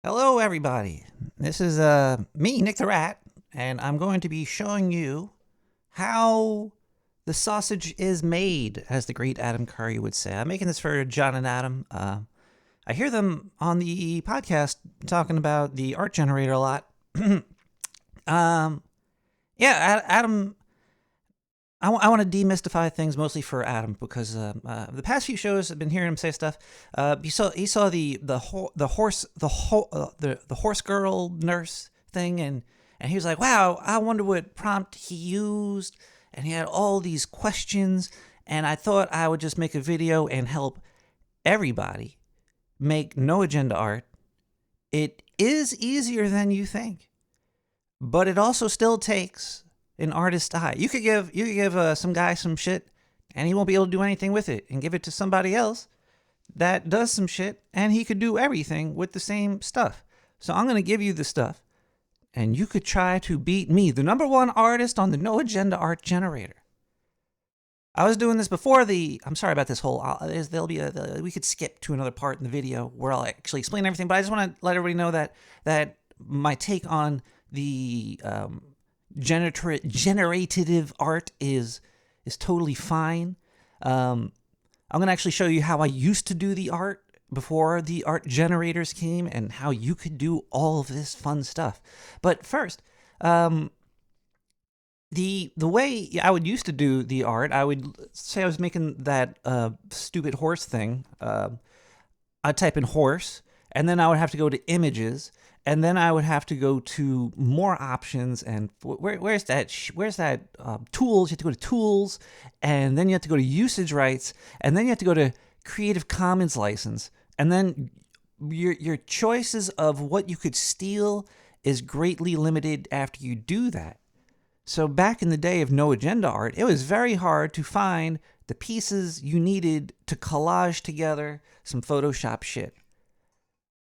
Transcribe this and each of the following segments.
Hello, everybody. This is me, Nick the Rat, and I'm going to be showing you how the sausage is made, as the great Adam Curry would say. I'm making this for John and Adam. I hear them on the podcast talking about the art generator a lot. um, yeah, Adam. I want to demystify things mostly for Adam because the past few shows I've been hearing him say stuff. He saw the horse girl nurse thing, and he was like, wow, I wonder what prompt he used, and he had all these questions, and I thought I would just make a video and help everybody make no agenda art. It is easier than you think, but it also still takes an artist's eye. You could give some guy some shit, and he won't be able to do anything with it, and give it to somebody else that does some shit, and he could do everything with the same stuff. So I'm gonna give you the stuff, and you could try to beat me, the number one artist on the No Agenda Art Generator. I was doing this before the. I'm sorry about this whole. There'll be we could skip to another part in the video where I'll actually explain everything. But I just want to let everybody know that my take on the generative art is totally fine. I'm gonna actually show you how I used to do the art before the art generators came, and how you could do all of this fun stuff. But first, the way I would used to do the art, I would say I was making that stupid horse thing. I'd type in horse, and then I would have to go to images, and then I would have to go to more options. And where's that? Tools? You have to go to tools, and then you have to go to usage rights, and then you have to go to Creative Commons license, and then your choices of what you could steal is greatly limited after you do that. So back in the day of no agenda art, it was very hard to find the pieces you needed to collage together some Photoshop shit.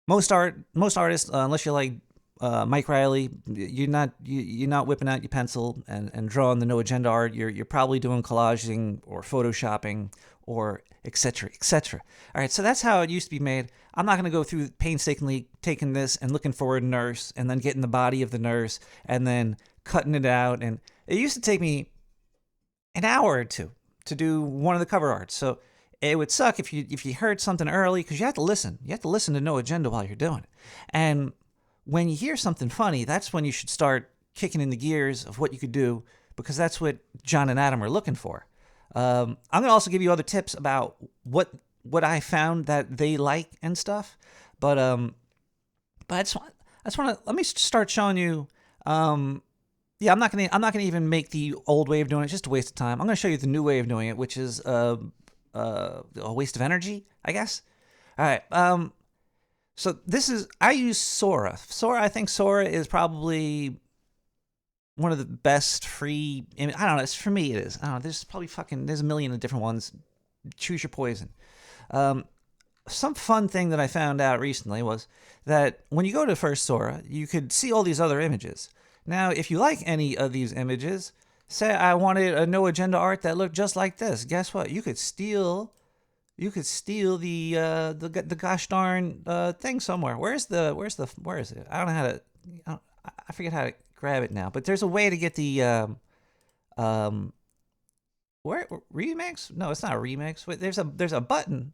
Most artists, unless you're like Mike Riley, you're not whipping out your pencil and drawing the no agenda art. You're probably doing collaging or photoshopping or etc. etc. All right, so that's how it used to be made. I'm not going to go through painstakingly taking this and looking for a nurse and then getting the body of the nurse and then cutting it out. And it used to take me an hour or two to do one of the cover arts. So it would suck if you heard something early, because you have to listen. You have to listen to No Agenda while you're doing it. And when you hear something funny, that's when you should start kicking in the gears of what you could do, because that's what John and Adam are looking for. I'm gonna also give you other tips about what I found that they like and stuff. But I just want to let me start showing you. Yeah, I'm not gonna even make the old way of doing it. It's just a waste of time. I'm gonna show you the new way of doing it, which is a waste of energy, I guess. All right. So I use Sora. I think Sora is probably one of the best free. I don't know. For me, it is. I don't know. There's a million of different ones. Choose your poison. Some fun thing that I found out recently was that when you go to first Sora, you could see all these other images. Now, if you like any of these images, say I wanted a no agenda art that looked just like this. Guess what? You could steal the gosh darn thing somewhere. Where is it? I don't know how to. I forget how to grab it now. But there's a way to get the where remix? No, it's not a remix. Wait, there's a button.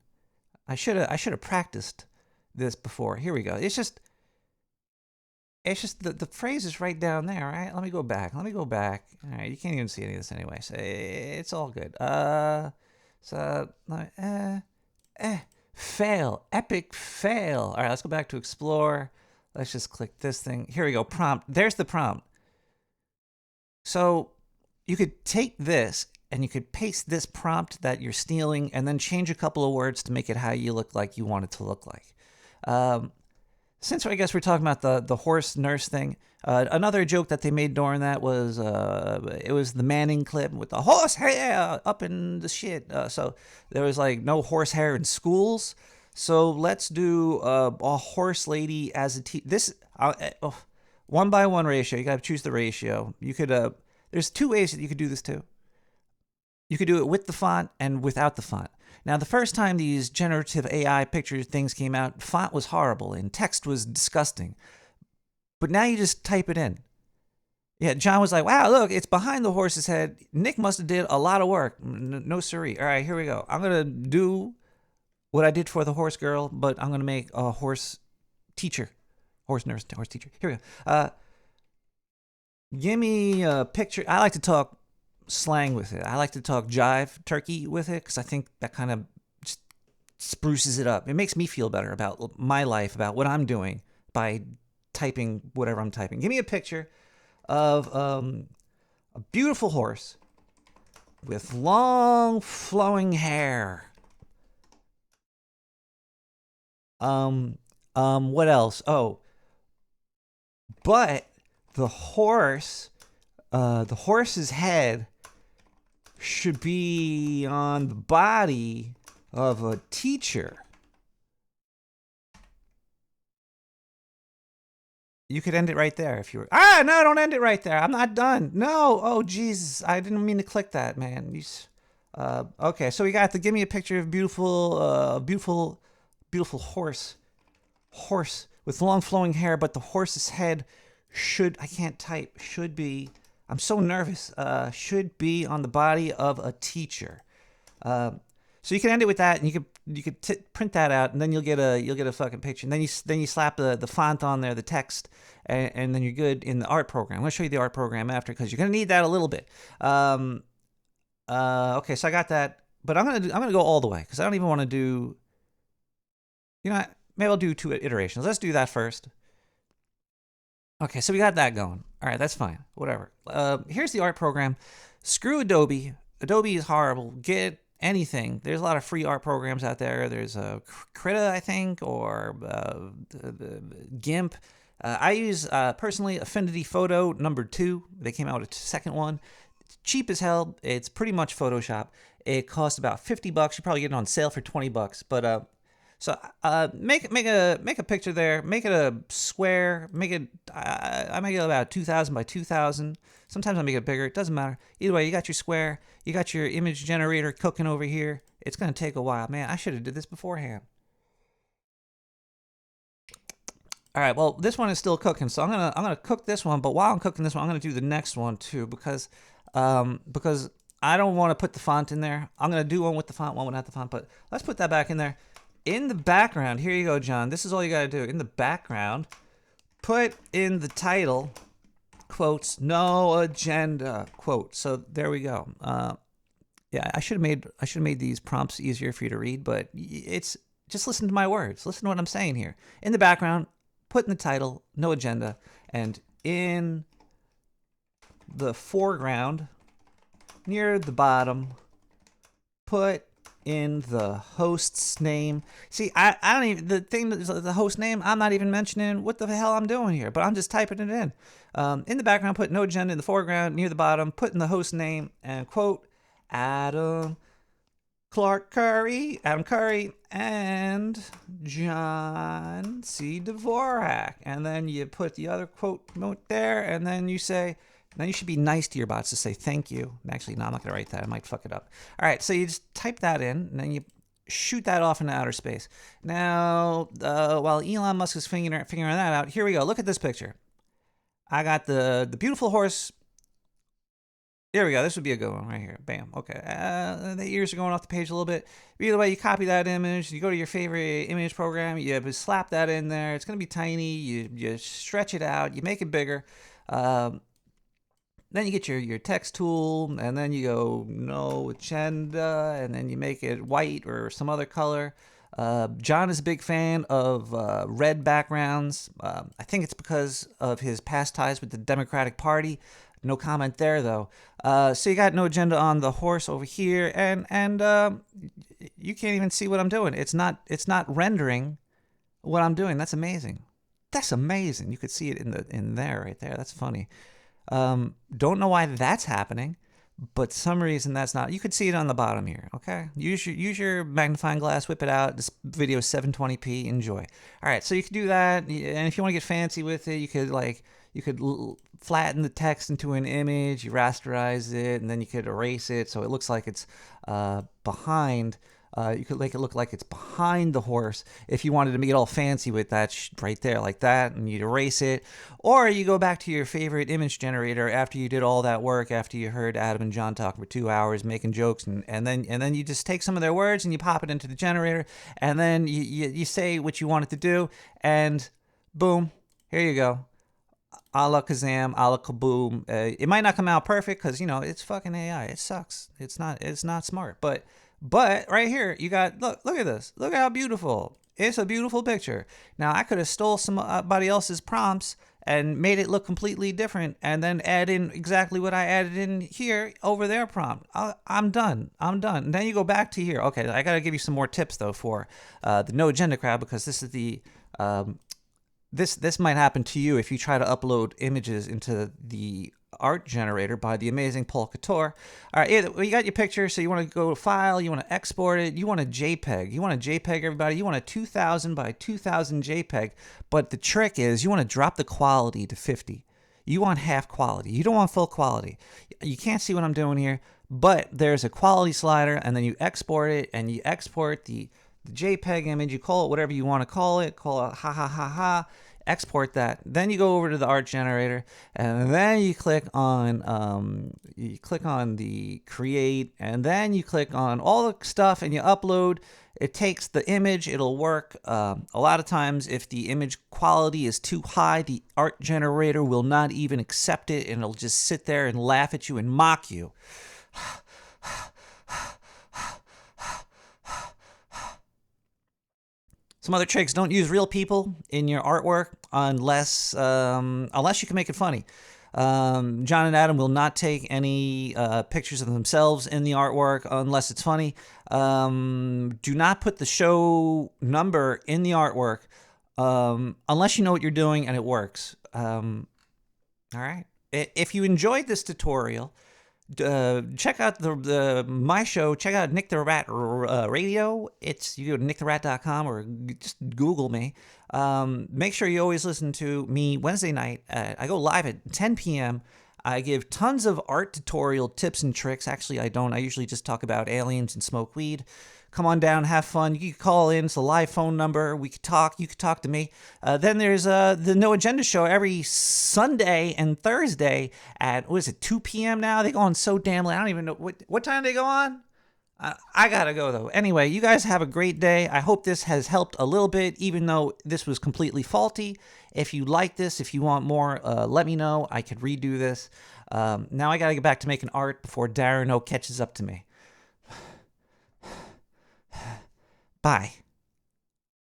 I should have practiced this before. Here we go. It's just the phrase is right down there, right? Let me go back. All right, you can't even see any of this anyway, so it's all good. Fail, epic fail. All right, let's go back to explore. Let's just click this thing. Here we go. Prompt. There's the prompt. So you could take this and you could paste this prompt that you're stealing, and then change a couple of words to make it how you look like you want it to look like. Since I guess we're talking about the horse nurse thing, another joke that they made during that was it was the Manning clip with the horse hair up in the shit. So there was like no horse hair in schools. So let's do a horse lady as a this 1:1 ratio. You got to choose the ratio. You could there's two ways that you could do this too. You could do it with the font and without the font. Now, the first time these generative AI picture things came out, font was horrible and text was disgusting. But now you just type it in. Yeah, John was like, wow, look, it's behind the horse's head. Nick must have did a lot of work. No siree. All right, here we go. I'm going to do what I did for the horse girl, but I'm going to make a horse teacher. Horse nurse, horse teacher. Here we go. Give me a picture. I like to talk slang with it. I like to talk jive turkey with it because I think that kind of just spruces it up. It makes me feel better about my life, about what I'm doing by typing whatever I'm typing. Give me a picture of a beautiful horse with long flowing hair. What else? Oh, but the horse's head should be on the body of a teacher. You could end it right there if you were. No, don't end it right there. I'm not done. No. Oh, Jesus. I didn't mean to click that, man. Okay, so we got to give me a picture of beautiful horse. Horse with long flowing hair, but the horse's head I can't type, should be, I'm so nervous, should be on the body of a teacher. So you can end it with that, and you could print that out, and then you'll get a fucking picture. And then you slap the font on there, the text, and then you're good in the art program. I'm gonna show you the art program after because you're gonna need that a little bit. Okay, so I got that, but I'm gonna go all the way because I don't even want to do. Maybe I'll do 2 iterations. Let's do that first. Okay, so we got that going. All right, that's fine. Whatever. Here's the art program. Screw Adobe. Adobe is horrible. Get anything. There's a lot of free art programs out there. There's Krita, I think, or GIMP. I use, personally, Affinity Photo number 2. They came out with a second one. It's cheap as hell. It's pretty much Photoshop. It costs about $50. You probably get it on sale for $20. But so make a picture there. Make it a square. Make it. I make it about 2,000 by 2,000. Sometimes I make it bigger. It doesn't matter. Either way, you got your square. You got your image generator cooking over here. It's gonna take a while, man. I should have did this beforehand. All right. Well, this one is still cooking, so I'm gonna cook this one. But while I'm cooking this one, I'm gonna do the next one too because I don't want to put the font in there. I'm gonna do one with the font, one without the font. But let's put that back in there. In the background, here you go, John. This is all you got to do. In the background, put in the title, quotes, no agenda, quote. So there we go. Yeah, I should have made these prompts easier for you to read, but it's just listen to my words. Listen to what I'm saying here. In the background, put in the title, no agenda, and in the foreground, near the bottom, put in the host's name. See, I don't even, the host name, I'm not even mentioning what the hell I'm doing here, but I'm just typing it in. In the background, put no agenda. In the foreground, near the bottom, put in the host name and quote, Adam Curry, and John C. Dvorak. And then you put the other quote note there, and then you say, now you should be nice to your bots to say thank you. Actually, no, I'm not going to write that. I might fuck it up. All right, so you just type that in, and then you shoot that off into outer space. Now, while Elon Musk is figuring that out, here we go. Look at this picture. I got the beautiful horse. There we go. This would be a good one right here. Bam. Okay. The ears are going off the page a little bit. Either way, you copy that image. You go to your favorite image program. You slap that in there. It's going to be tiny. You stretch it out. You make it bigger. Then you get your text tool, and then you go no agenda, and then you make it white or some other color. John is a big fan of red backgrounds. I think it's because of his past ties with the Democratic Party. No comment there, though. So you got no agenda on the horse over here, and you can't even see what I'm doing. It's not rendering what I'm doing. That's amazing. That's amazing. You could see it in there right there. That's funny. Don't know why that's happening, but some reason that's not. You could see it on the bottom here. Okay, use your magnifying glass, whip it out. This video is 720p. Enjoy. All right, so you can do that, and if you want to get fancy with it, you could flatten the text into an image. You rasterize it, and then you could erase it so it looks like it's behind You could make it look like it's behind the horse if you wanted to make it all fancy with that right there like that, and you'd erase it. Or you go back to your favorite image generator after you did all that work, after you heard Adam and John talk for 2 hours making jokes, and then you just take some of their words and you pop it into the generator, and then you say what you want it to do, and boom, here you go. A la Kazam, a la Kaboom. It might not come out perfect because it's fucking AI. It sucks. It's not smart. But right here you got look at this. Look how beautiful. It's a beautiful picture. Now I could have stole somebody else's prompts and made it look completely different, and then add in exactly what I added in here over their prompt. I'm done. And then you go back to here. Okay, I gotta give you some more tips though for the No Agenda crowd, because this is the this might happen to you if you try to upload images into the art generator by the amazing Paul Couture. All right, you got your picture, so you want to go to File, you want to export it, you want a JPEG. You want a JPEG, everybody. You want a 2000 by 2000 JPEG, but the trick is you want to drop the quality to 50. You want half quality. You don't want full quality. You can't see what I'm doing here, but there's a quality slider, and then you export it, and you export the JPEG image. You call it whatever you want to call it. Call it ha ha ha ha. Export that. Then you go over to the art generator, and then you click on the create, and then you click on all the stuff, and you upload. It takes the image. It'll work. A lot of times, if the image quality is too high, the art generator will not even accept it, and it'll just sit there and laugh at you and mock you. Some other tricks: don't use real people in your artwork unless you can make it funny. John and Adam will not take any pictures of themselves in the artwork unless it's funny. Do not put the show number in the artwork unless you know what you're doing and it works. All right. If you enjoyed this tutorial, check out my show. Check out Nick the Rat Radio. You go to nicktherat.com or just Google me. Make sure you always listen to me Wednesday night. I go live at 10 p.m. I give tons of art tutorial tips and tricks. Actually, I don't. I usually just talk about aliens and smoke weed. Come on down, have fun. You can call in. It's a live phone number. We could talk. You could talk to me. Then there's the No Agenda show every Sunday and Thursday at, 2 p.m. now? They go on so damn late. I don't even know. What time they go on? I gotta go, though. Anyway, you guys have a great day. I hope this has helped a little bit, even though this was completely faulty. If you like this, if you want more, let me know. I could redo this. Now I gotta get back to making art before Darren O catches up to me. Bye.